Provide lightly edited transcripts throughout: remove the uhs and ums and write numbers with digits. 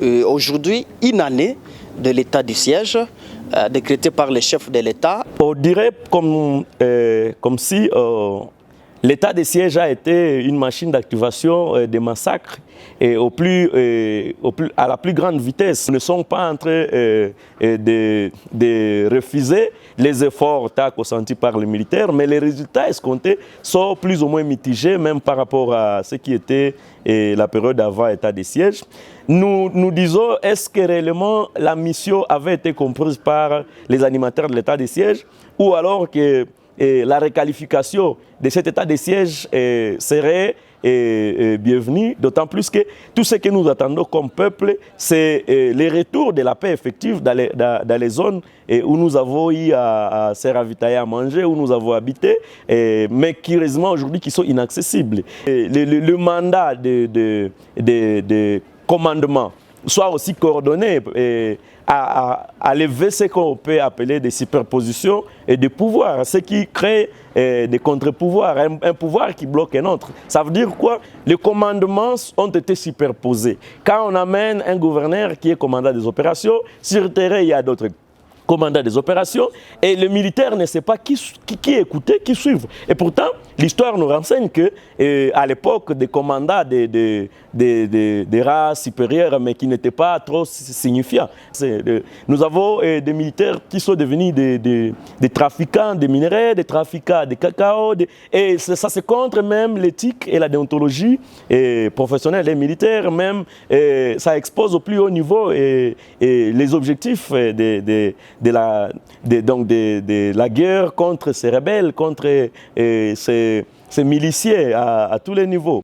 aujourd'hui une année de l'état du siège décrété par le chef de l'État. On dirait comme si l'état de siège a été une machine d'activation des massacres et à la plus grande vitesse. Nous ne sommes pas en train de refuser les efforts consentis par les militaires, mais les résultats escomptés sont plus ou moins mitigés, même par rapport à ce qui était la période avant l'état de siège. Nous disons, est-ce que réellement la mission avait été comprise par les animateurs de l'état de siège, ou alors que la requalification de cet état de siège serait bienvenue, d'autant plus que tout ce que nous attendons comme peuple, c'est le retour de la paix effective dans les zones où nous avons eu à se ravitailler à manger, où nous avons habité, mais qui curieusement aujourd'hui qui sont inaccessibles. Le mandat de commandement soit aussi coordonné à lever ce qu'on peut appeler des superpositions et des pouvoirs, ce qui crée des contre-pouvoirs, un pouvoir qui bloque un autre. Ça veut dire quoi? Les commandements ont été superposés. Quand on amène un gouverneur qui est commandant des opérations, sur le terrain, il y a d'autres commandant des opérations, et le militaire ne sait pas qui écouter, qui suivre. Et pourtant, l'histoire nous renseigne que à l'époque, des commandants des races supérieures, mais qui n'étaient pas trop signifiants. Nous avons des militaires qui sont devenus des trafiquants de minerais, des trafiquants de cacao, et ça se contre même l'éthique et la déontologie professionnelle des militaires, même ça expose au plus haut niveau les objectifs de la guerre contre ces rebelles, contre ces miliciens à tous les niveaux.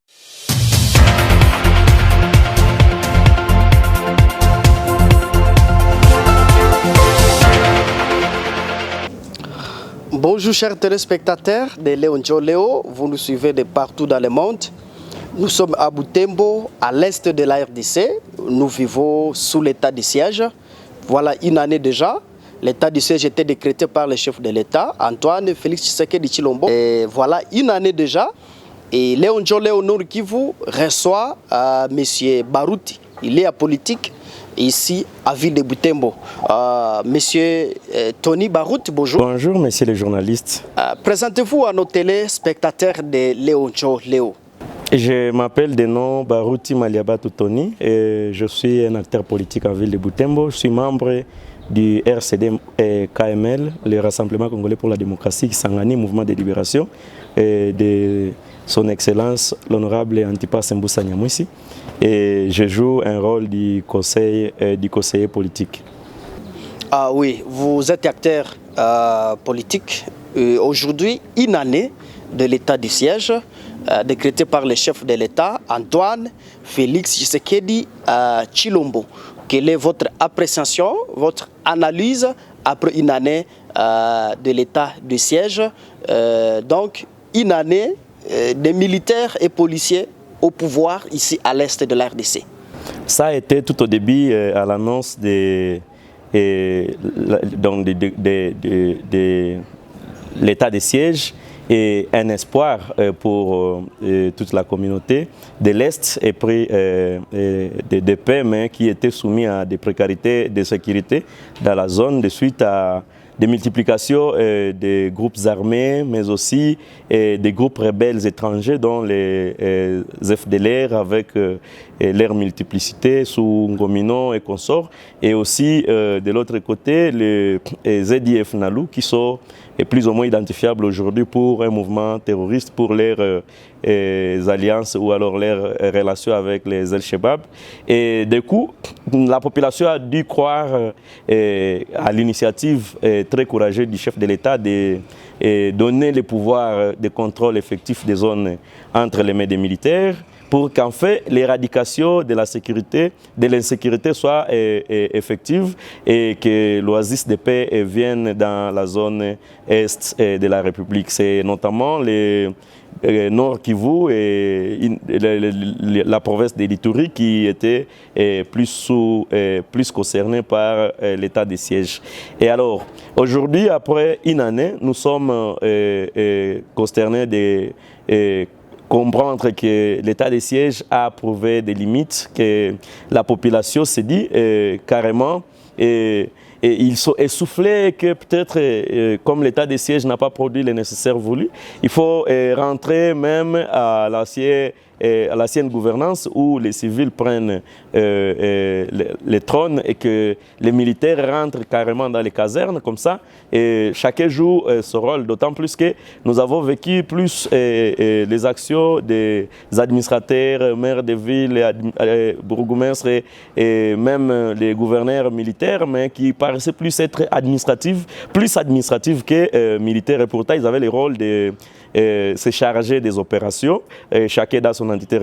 Bonjour chers téléspectateurs de Léon Léo, vous nous suivez de partout dans le monde. Nous sommes à Butembo, à l'est de la RDC. Nous vivons sous l'état de siège. Voilà une année déjà. L'état du siège était décrété par le chef de l'État, Antoine Félix Tshisekedi Tshilombo. Et voilà une année déjà. Et Léon Léo Nord Kivu reçoit M. Baruti. Il est à politique ici à ville de Butembo. Monsieur Tony Baruti, bonjour. Bonjour, monsieur le journaliste. Présentez-vous à nos téléspectateurs de Léon Léo. Je m'appelle de nom Baruti Maliabatou Tony et je suis un acteur politique en ville de Butembo. Je suis membre du RCD KML, le Rassemblement Congolais pour la Démocratie, qui s'engage mouvement de libération de son Excellence l'honorable Antipas Mboussa Nyamwisi. Et je joue un rôle du conseiller politique. Ah oui, vous êtes acteur politique. Aujourd'hui, une année de l'état du siège décrété par le chef de l'État, Antoine Félix Tshisekedi Tshilombo. Quelle est votre appréciation, votre analyse après une année de l'état du siège, donc une année des militaires et policiers au pouvoir ici à l'est de la RDC? Ça a été tout au début à l'annonce de l'état de siège et un espoir pour toute la communauté de l'Est et puis des paix, mais qui étaient soumis à des précarités de sécurité dans la zone de suite à des multiplications des groupes armés, mais aussi des groupes rebelles étrangers, dont les FDLR avec leur multiplicité sous Ngomino et consorts, et aussi de l'autre côté les ZDF Nalu qui sont plus ou moins identifiables aujourd'hui pour un mouvement terroriste, pour leurs alliances ou alors leurs relations avec les El-Shebab. Et du coup, la population a dû croire à l'initiative très courageuse du chef de l'État de donner le pouvoir de contrôle effectif des zones entre les mains des militaires, pour qu'en fait l'éradication de la sécurité, de l'insécurité soit effective et que l'oasis de paix vienne dans la zone est de la République. C'est notamment le Nord Kivu et la province de l'Ituri qui était plus concernée par l'état de siège. Et alors, aujourd'hui, après une année, nous sommes consternés comprendre que l'état de siège a prouvé des limites, que la population s'est dit carrément, et ils sont essoufflés que peut-être, comme l'état de siège n'a pas produit les nécessaires voulus, il faut rentrer même à l'ancienne gouvernance où les civils prennent les trônes et que les militaires rentrent carrément dans les casernes comme ça, et chacun joue ce rôle, d'autant plus que nous avons vécu plus les actions des administrateurs, maires de villes, bourgmestres et même les gouverneurs militaires, mais qui paraissaient plus être plus administratives que militaires, et pourtant ils avaient le rôle de se charger des opérations, chacun dans son entité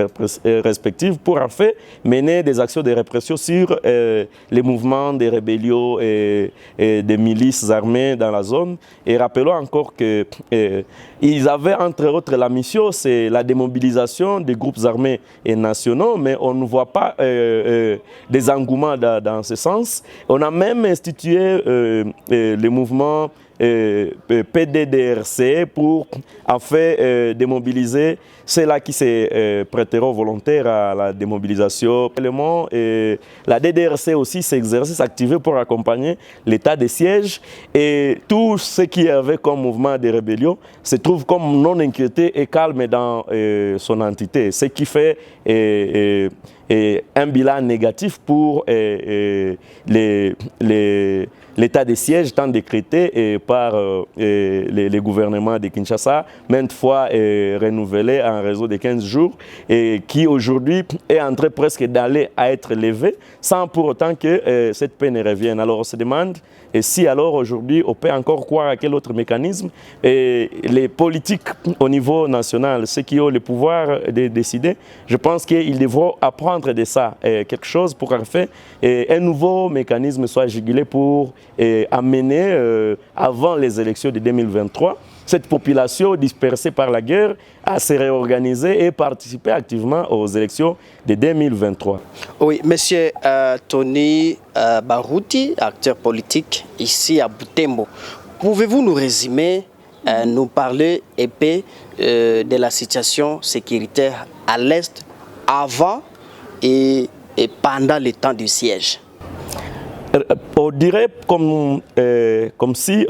respective, pour en fait mener des actions de répression sur les mouvements des rébellions et des milices armées dans la zone. Et rappelons encore qu'ils avaient entre autres la mission, c'est la démobilisation des groupes armés et nationaux, mais on ne voit pas des engouements dans ce sens. On a même institué les mouvements PDDRC pour en fait démobiliser ceux-là qui se prêteront volontaires à la démobilisation. La DDRC aussi s'exerce, s'activer pour accompagner l'état de siège, et tout ce qui avait comme mouvement de rébellion se trouve comme non inquiété et calme dans son entité, ce qui fait un bilan négatif pour l'état de siège tant décrété par les gouvernements de Kinshasa, maintes fois renouvelé en réseau de 15 jours, et qui aujourd'hui est en train presque d'aller à être levé sans pour autant que cette paix ne revienne. Alors on se demande si alors aujourd'hui on peut encore croire à quel autre mécanisme, et les politiques au niveau national, ceux qui ont le pouvoir de décider, je pense qu'ils devront apprendre de ça quelque chose pour en fait un nouveau mécanisme soit jugulé pour amener avant les élections de 2023 cette population dispersée par la guerre à se réorganiser et participer activement aux élections de 2023. Oui, monsieur Tony Baruti, acteur politique ici à Butembo, pouvez-vous nous résumer, nous parler un peu de la situation sécuritaire à l'Est avant et pendant le temps du siège? On dirait comme si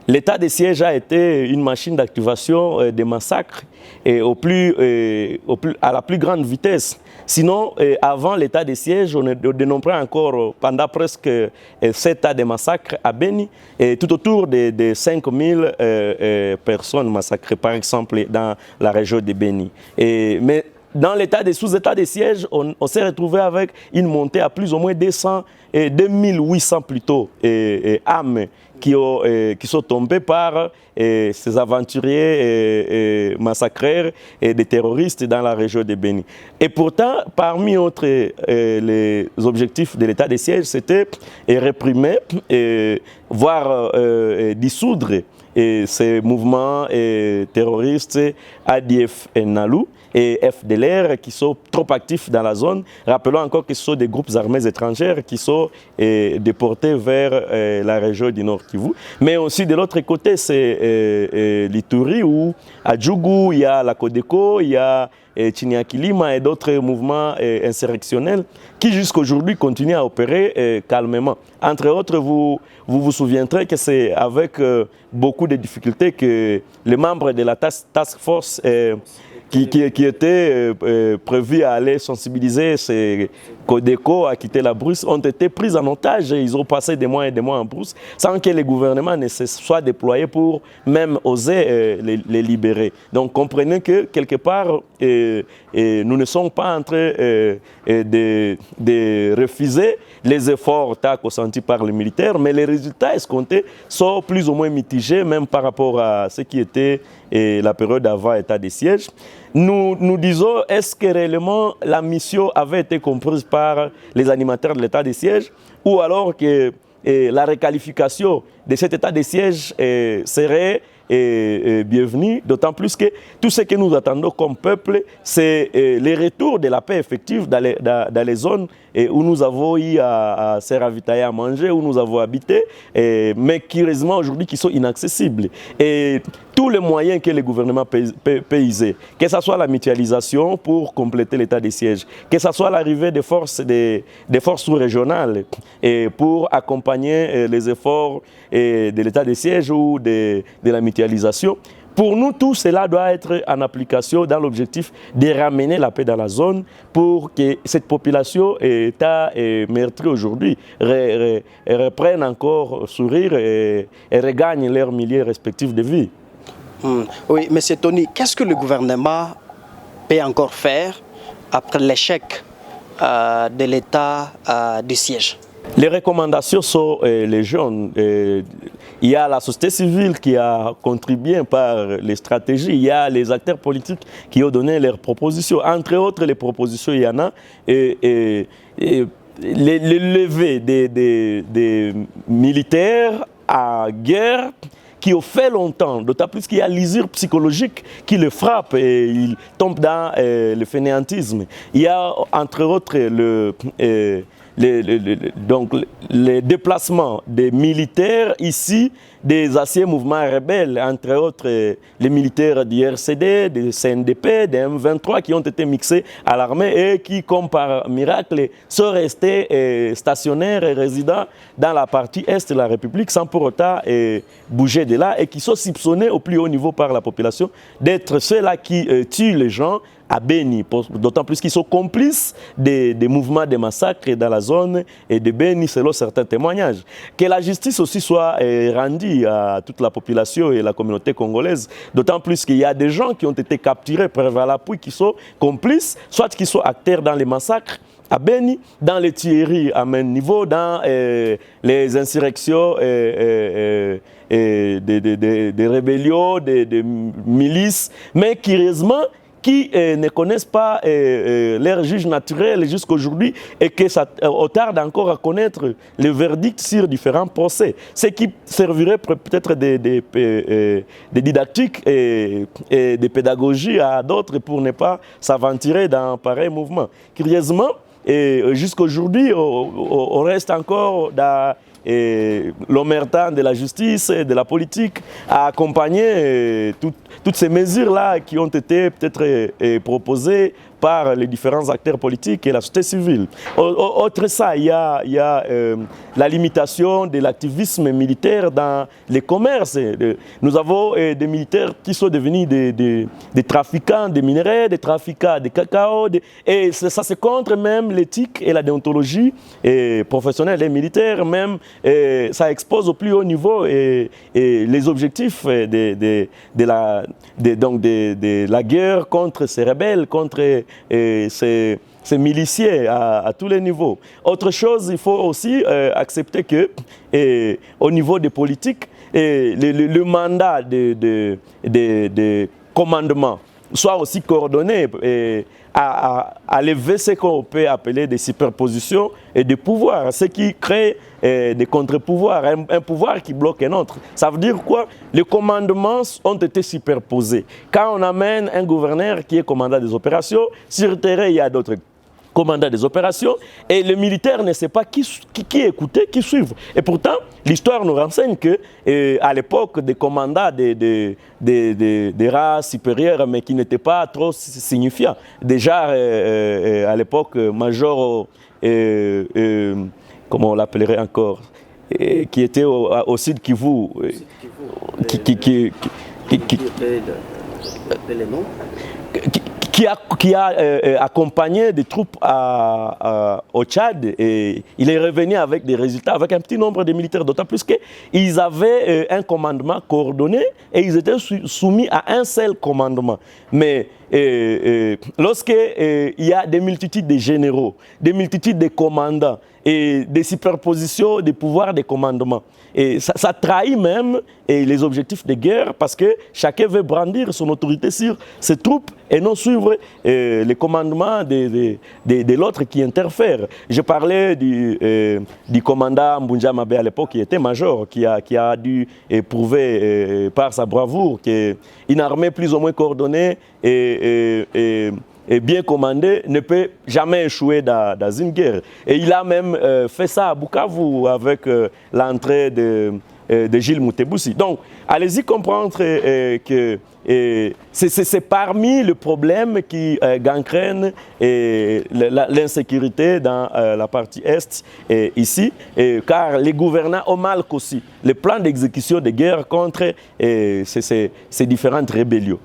l'état de siège a été une machine d'activation des massacres à la plus grande vitesse. Sinon, avant l'état de siège, on dénombrait encore pendant presque 7 ans de massacres à Beni, et tout autour de 5000 personnes massacrées, par exemple, dans la région de Beni. Mais dans l'état sous-état de siège, on s'est retrouvé avec une montée à plus ou moins 2800 plutôt âmes qui sont tombées par ces aventuriers massacreurs et des terroristes dans la région de Beni. Et pourtant, parmi autres les objectifs de l'état de siège, c'était réprimer, voire dissoudre ces mouvements terroristes ADF et NALU et FDLR qui sont trop actifs dans la zone. Rappelons encore que ce sont des groupes armés étrangers qui sont déportés vers la région du Nord Kivu. Mais aussi de l'autre côté, c'est l'Ituri où à Djougou, il y a la Codeco, il y a Chinyakilima et d'autres mouvements insurrectionnels qui jusqu'aujourd'hui continuent à opérer calmement. Entre autres, vous vous souviendrez que c'est avec beaucoup de difficultés que les membres de la task force qui étaient prévus à aller sensibiliser ces Codeco à quitter la brousse ont été pris en otage et ils ont passé des mois et des mois en brousse sans que les gouvernements ne se soient déployés pour même oser les libérer. Donc comprenez que quelque part nous ne sommes pas en train de refuser les efforts consentis par les militaires, mais les résultats escomptés sont plus ou moins mitigés même par rapport à ce qui était la période avant l'état de siège. Nous disons, est-ce que réellement la mission avait été comprise par les animateurs de l'état de siège, ou alors que la requalification de cet état de siège serait bienvenue, d'autant plus que tout ce que nous attendons comme peuple, c'est le retour de la paix effective dans les zones où nous avons eu à se ravitailler à manger, où nous avons habité, mais qui, heureusement, aujourd'hui, qui sont inaccessibles. Et tous les moyens que le gouvernement peut user, que ce soit la mutualisation pour compléter l'état de siège, que ce soit l'arrivée des forces sous-régionales pour accompagner les efforts de l'état de siège ou de la mutualisation. Pour nous, tout cela doit être en application dans l'objectif de ramener la paix dans la zone pour que cette population meurtrie aujourd'hui reprenne encore sourire et regagne leurs milliers respectifs de vie. Oui, M. Tony, qu'est-ce que le gouvernement peut encore faire après l'échec de l'état du siège? Les recommandations sont les jeunes. Il y a la société civile qui a contribué par les stratégies. Il y a les acteurs politiques qui ont donné leurs propositions. Entre autres, les propositions, il y en a. Les levées des militaires à guerre qui ont fait longtemps, d'autant plus qu'il y a l'usure psychologique qui le frappe et il tombe dans le fainéantisme. Il y a entre autres donc les déplacements des militaires ici, des anciens mouvements rebelles, entre autres les militaires du RCD, des CNDP, des M23 qui ont été mixés à l'armée et qui, comme par miracle, sont restés stationnaires et résidents dans la partie est de la République sans pour autant bouger de là et qui sont soupçonnés au plus haut niveau par la population d'être ceux-là qui tuent les gens à Beni, d'autant plus qu'ils sont complices des mouvements de massacres dans la zone et de Beni selon certains témoignages. Que la justice aussi soit rendue à toute la population et la communauté congolaise, d'autant plus qu'il y a des gens qui ont été capturés par l'appui qui sont complices, soit qui sont acteurs dans les massacres à Beni, dans les tueries à même niveau, dans les insurrections des rébellions, des milices, mais curieusement, qui ne connaissent pas leur juge naturel jusqu'aujourd'hui et que ça tarde encore à connaître le verdict sur différents procès. Ce qui servirait peut-être des didactiques et des pédagogies à d'autres pour ne pas s'aventurer dans pareil mouvement. Curieusement, jusqu'aujourd'hui, on reste encore dans l'omerta de la justice et de la politique à accompagner toutes ces mesures-là qui ont été peut-être proposées par les différents acteurs politiques et la société civile. Autre ça, il y a la limitation de l'activisme militaire dans les commerces. Nous avons des militaires qui sont devenus des trafiquants de minerais, des trafiquants de cacao, et ça c'est contre même l'éthique et la déontologie professionnelle des militaires, même ça expose au plus haut niveau et les objectifs de la guerre contre ces rebelles, contre ces miliciens à tous les niveaux. Autre chose, il faut aussi accepter que au niveau des politiques, le mandat de commandement soit aussi coordonné à lever ce qu'on peut appeler des superpositions et des pouvoirs, ce qui crée des contre-pouvoirs, un pouvoir qui bloque un autre. Ça veut dire quoi? Les commandements ont été superposés. Quand on amène un gouverneur qui est commandant des opérations, sur le terrain, il y a d'autres commandant des opérations, et le militaire ne sait pas qui écouter, qui suivre. Et pourtant, l'histoire nous renseigne que à l'époque des commandants des races supérieures, mais qui n'étaient pas trop signifiants, déjà à l'époque, major, comment on l'appellerait encore, qui était au sud Kivu, qui a accompagné des troupes au Tchad, et il est revenu avec des résultats, avec un petit nombre de militaires, d'autant plus qu'ils avaient un commandement coordonné et ils étaient soumis à un seul commandement. Mais lorsqu'il y a des multitudes de généraux, des multitudes de commandants et des superpositions des pouvoirs de commandement, et ça trahit même les objectifs de guerre parce que chacun veut brandir son autorité sur ses troupes et non suivre les commandements de l'autre qui interfère. Je parlais du commandant Mbunja Mabe à l'époque qui était major, qui a dû prouver par sa bravoure qu'une armée plus ou moins coordonnée et bien commandé ne peut jamais échouer dans une guerre. Et il a même fait ça à Bukavu avec l'entrée de Gilles Moutebousi. Donc, allez-y comprendre que c'est parmi les problèmes qui gangrènent l'insécurité dans la partie Est ici, car les gouvernants ont mal aussi le plan d'exécution de guerre contre ces différentes rébellions.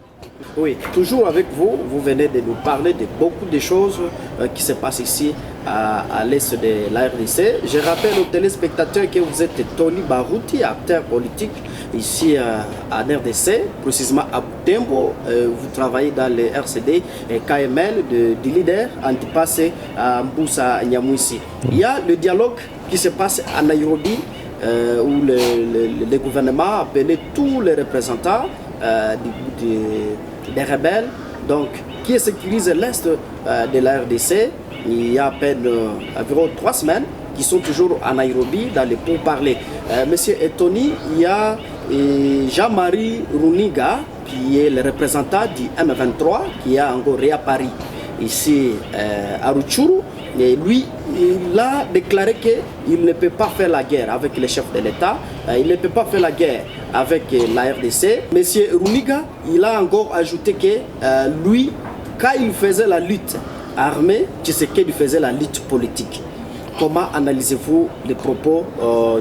Oui, toujours avec vous, vous venez de nous parler de beaucoup de choses qui se passent ici à l'est de la RDC. Je rappelle aux téléspectateurs que vous êtes Tony Barouti, acteur politique ici en RDC, précisément à Butembo. Vous travaillez dans le RCD et KML du leader Antipassé Mbusa Nyamwisi. Il y a le dialogue qui se passe à Nairobi où le gouvernement a appelé tous les représentants des rebelles, donc qui sécurisent l'est de la RDC. Il y a à peine environ 3 semaines qui sont toujours à Nairobi dans les pourparlers. Monsieur Etoni, il y a Jean-Marie Runiga qui est le représentant du M23 qui est encore à Paris, ici à Rutshuru. Et lui, il a déclaré qu'il ne peut pas faire la guerre avec les chefs de l'État, il ne peut pas faire la guerre avec la RDC. Monsieur Runiga, il a encore ajouté que lui, quand il faisait la lutte armée, Tshisekedi faisait la lutte politique. Comment analysez-vous les propos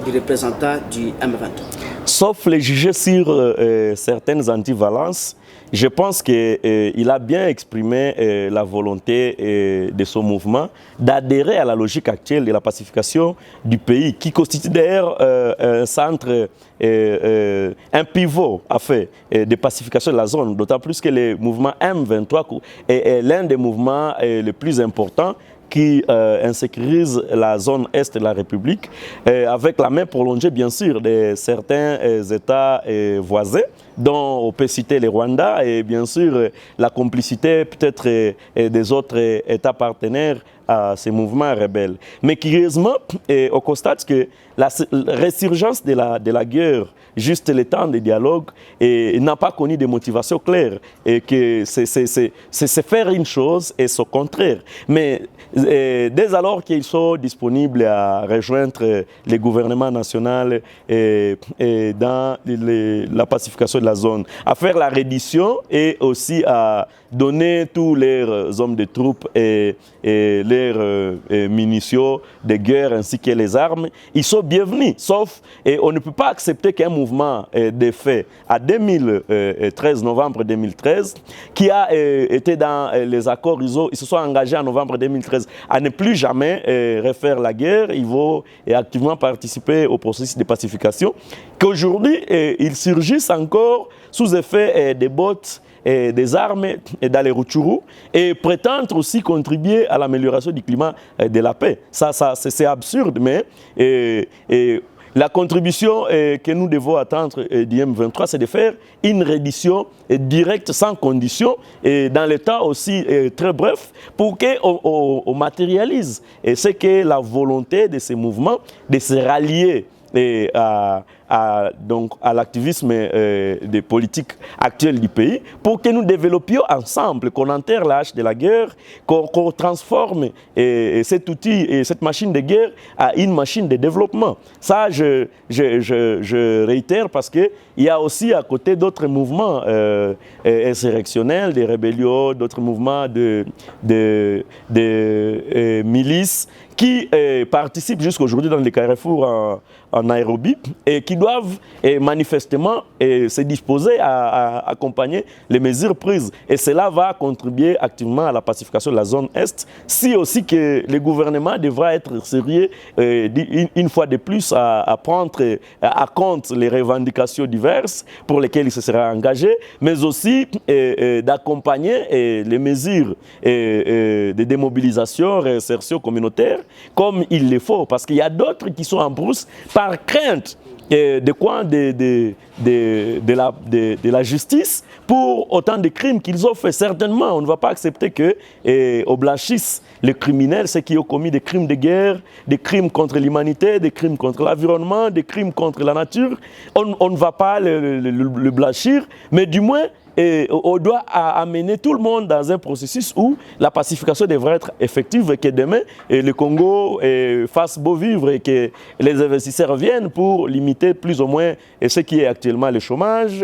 du représentant du M23? Sauf les juger sur certaines antivalences, je pense qu'il a bien exprimé la volonté de son mouvement d'adhérer à la logique actuelle de la pacification du pays, qui constitue d'ailleurs un centre, un pivot à fait de pacification de la zone, d'autant plus que le mouvement M23 est l'un des mouvements les plus importants qui insécurise la zone est de la République, avec la main prolongée bien sûr de certains États voisins, dont on peut citer le Rwanda et bien sûr la complicité peut-être des autres États partenaires à ces mouvements rebelles. Mais curieusement, on constate que la résurgence de la guerre, juste le temps de dialogue, n'a pas connu de motivation claire, et que c'est faire une chose et son contraire. Mais dès alors qu'ils sont disponibles à rejoindre le gouvernement national dans la pacification de la zone, à faire la reddition et aussi à donner tous leurs hommes de troupes et leurs munitions de guerre ainsi que les armes, ils sont bienvenus. Sauf, on ne peut pas accepter qu'un mouvement de fait à 2013, novembre 2013, qui a été dans les accords ISO, ils se sont engagés en novembre 2013 à ne plus jamais refaire la guerre, ils vont activement participer au processus de pacification, qu'aujourd'hui ils surgissent encore sous effet des bottes et des armes dans les Rutshuru et prétendre aussi contribuer à l'amélioration du climat de la paix. Ça c'est absurde, mais la contribution que nous devons attendre du M23, c'est de faire une reddition directe, sans condition, et dans le temps aussi très bref, pour qu'on matérialise ce qu'est la volonté de ces mouvements de se rallier donc à l'activisme des politiques actuelles du pays, pour que nous développions ensemble, qu'on enterre la hache de la guerre, qu'on transforme cet outil et cette machine de guerre à une machine de développement. Ça, je réitère, parce qu'il y a aussi à côté d'autres mouvements insurrectionnels, des rébellions, d'autres mouvements de milices qui participent jusqu'aujourd'hui dans les carrefours en Nairobi et qui doivent manifestement se disposer à accompagner les mesures prises. Et cela va contribuer activement à la pacification de la zone Est, si aussi que le gouvernement devra être sérieux une fois de plus à prendre à compte les revendications diverses pour lesquelles il se sera engagé, mais aussi d'accompagner les mesures de démobilisation, réinsertion communautaire, comme il le faut, parce qu'il y a d'autres qui sont en brousse par crainte de la justice pour autant de crimes qu'ils ont fait. Certainement, on ne va pas accepter qu'on blanchisse les criminels, ceux qui ont commis des crimes de guerre, des crimes contre l'humanité, des crimes contre l'environnement, des crimes contre la nature. On ne va pas le blanchir, mais du moins on doit amener tout le monde dans un processus où la pacification devrait être effective et que demain, le Congo fasse beau vivre et que les investisseurs viennent pour limiter plus ou moins ce qui est actuellement le chômage,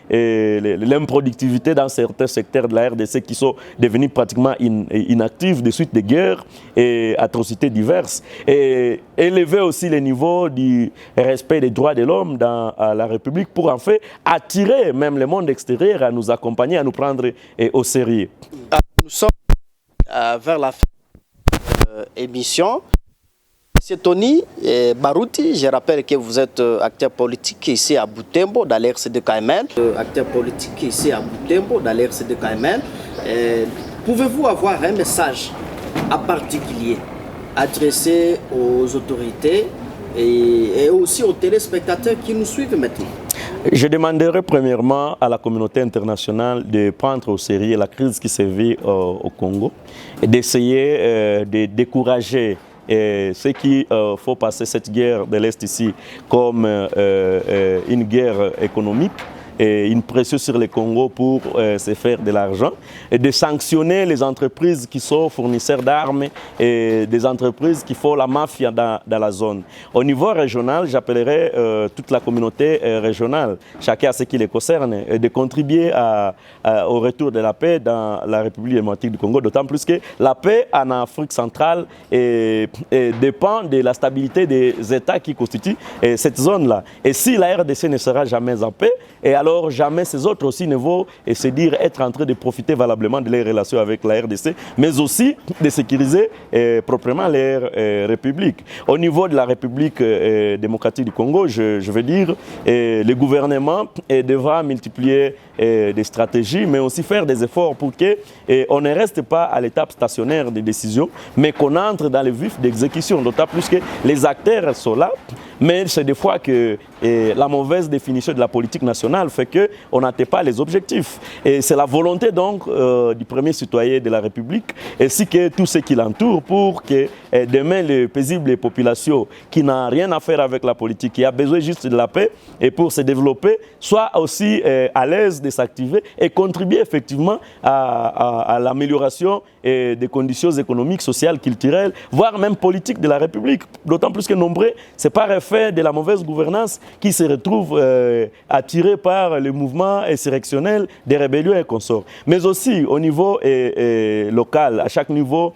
l'improductivité dans certains secteurs de la RDC qui sont devenus pratiquement inactifs de suite des guerres et atrocités diverses. Et élever aussi le niveau du respect des droits de l'homme dans la République pour en fait attirer même le monde extérieur à nous accompagner, à nous prendre au sérieux. Nous sommes vers la fin de l'émission. Monsieur Tony Barouti, je rappelle que vous êtes acteur politique ici à Butembo, dans l'RCD-KML. Acteur politique ici à Butembo, dans l'RCD-KML. Pouvez-vous avoir un message en particulier adressé aux autorités et aussi aux téléspectateurs qui nous suivent maintenant? Je demanderai premièrement à la communauté internationale de prendre au sérieux la crise qui se vit au Congo et d'essayer de décourager ceux qui font passer cette guerre de l'Est ici comme une guerre économique et une pression sur le Congo pour se faire de l'argent et de sanctionner les entreprises qui sont fournisseurs d'armes et des entreprises qui font la mafia dans la zone. Au niveau régional, j'appellerai toute la communauté régionale, chacun à ce qui les concerne, de contribuer au retour de la paix dans la République démocratique du Congo, d'autant plus que la paix en Afrique centrale dépend de la stabilité des États qui constituent cette zone-là. Et si la RDC ne sera jamais en paix, et alors jamais ces autres aussi ne vont se dire être en train de profiter valablement de leurs relations avec la RDC, mais aussi de sécuriser proprement leur République. Au niveau de la République démocratique du Congo, je veux dire, le gouvernement devra multiplier des stratégies, mais aussi faire des efforts pour qu'on ne reste pas à l'étape stationnaire des décisions, mais qu'on entre dans le vif d'exécution, d'autant plus que les acteurs sont là, mais c'est des fois que la mauvaise définition de la politique nationale fait qu'on n'atteint pas les objectifs. Et c'est la volonté donc du premier citoyen de la République, ainsi que tous ceux qui l'entourent, pour que demain les paisibles populations qui n'ont rien à faire avec la politique, qui a besoin juste de la paix et pour se développer, soient aussi à l'aise de s'activer et contribuer effectivement à l'amélioration des conditions économiques, sociales, culturelles, voire même politiques de la République. D'autant plus que nombreux, c'est par effet de la mauvaise gouvernance qui se retrouvent attirés par le mouvement insurrectionnel des rébellions et consorts. Mais aussi au niveau local, à chaque niveau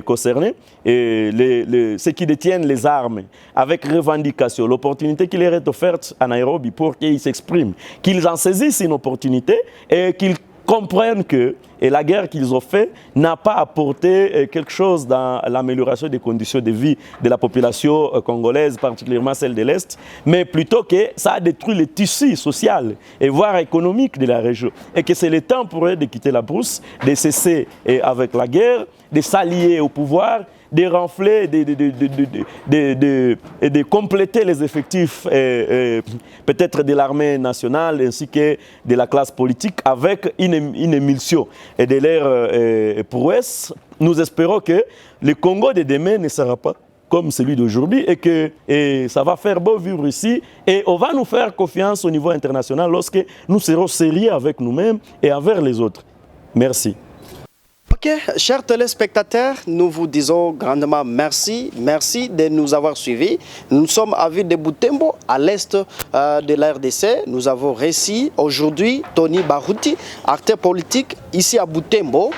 concerné, ceux qui détiennent les armes, avec revendication, l'opportunité qui leur est offerte à Nairobi pour qu'ils s'expriment, qu'ils en saisissent une opportunité et qu'ils comprennent que la guerre qu'ils ont faite n'a pas apporté quelque chose dans l'amélioration des conditions de vie de la population congolaise, particulièrement celle de l'Est, mais plutôt que ça a détruit le tissu social et voire économique de la région. Et que c'est le temps pour eux de quitter la brousse, de cesser avec la guerre, de s'allier au pouvoir, de renfler, de compléter les effectifs peut-être de l'armée nationale ainsi que de la classe politique avec une émulsion et de leurs prouesses. Nous espérons que le Congo de demain ne sera pas comme celui d'aujourd'hui et que ça va faire beau vivre ici et on va nous faire confiance au niveau international lorsque nous serons sérieux avec nous-mêmes et envers les autres. Merci. Ok, chers téléspectateurs, nous vous disons grandement merci. Merci de nous avoir suivis. Nous sommes à Ville de Butembo, à l'est de la RDC. Nous avons reçu aujourd'hui Tony Barouti, acteur politique ici à Butembo.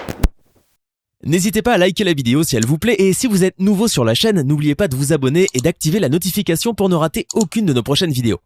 N'hésitez pas à liker la vidéo si elle vous plaît et si vous êtes nouveau sur la chaîne, n'oubliez pas de vous abonner et d'activer la notification pour ne rater aucune de nos prochaines vidéos.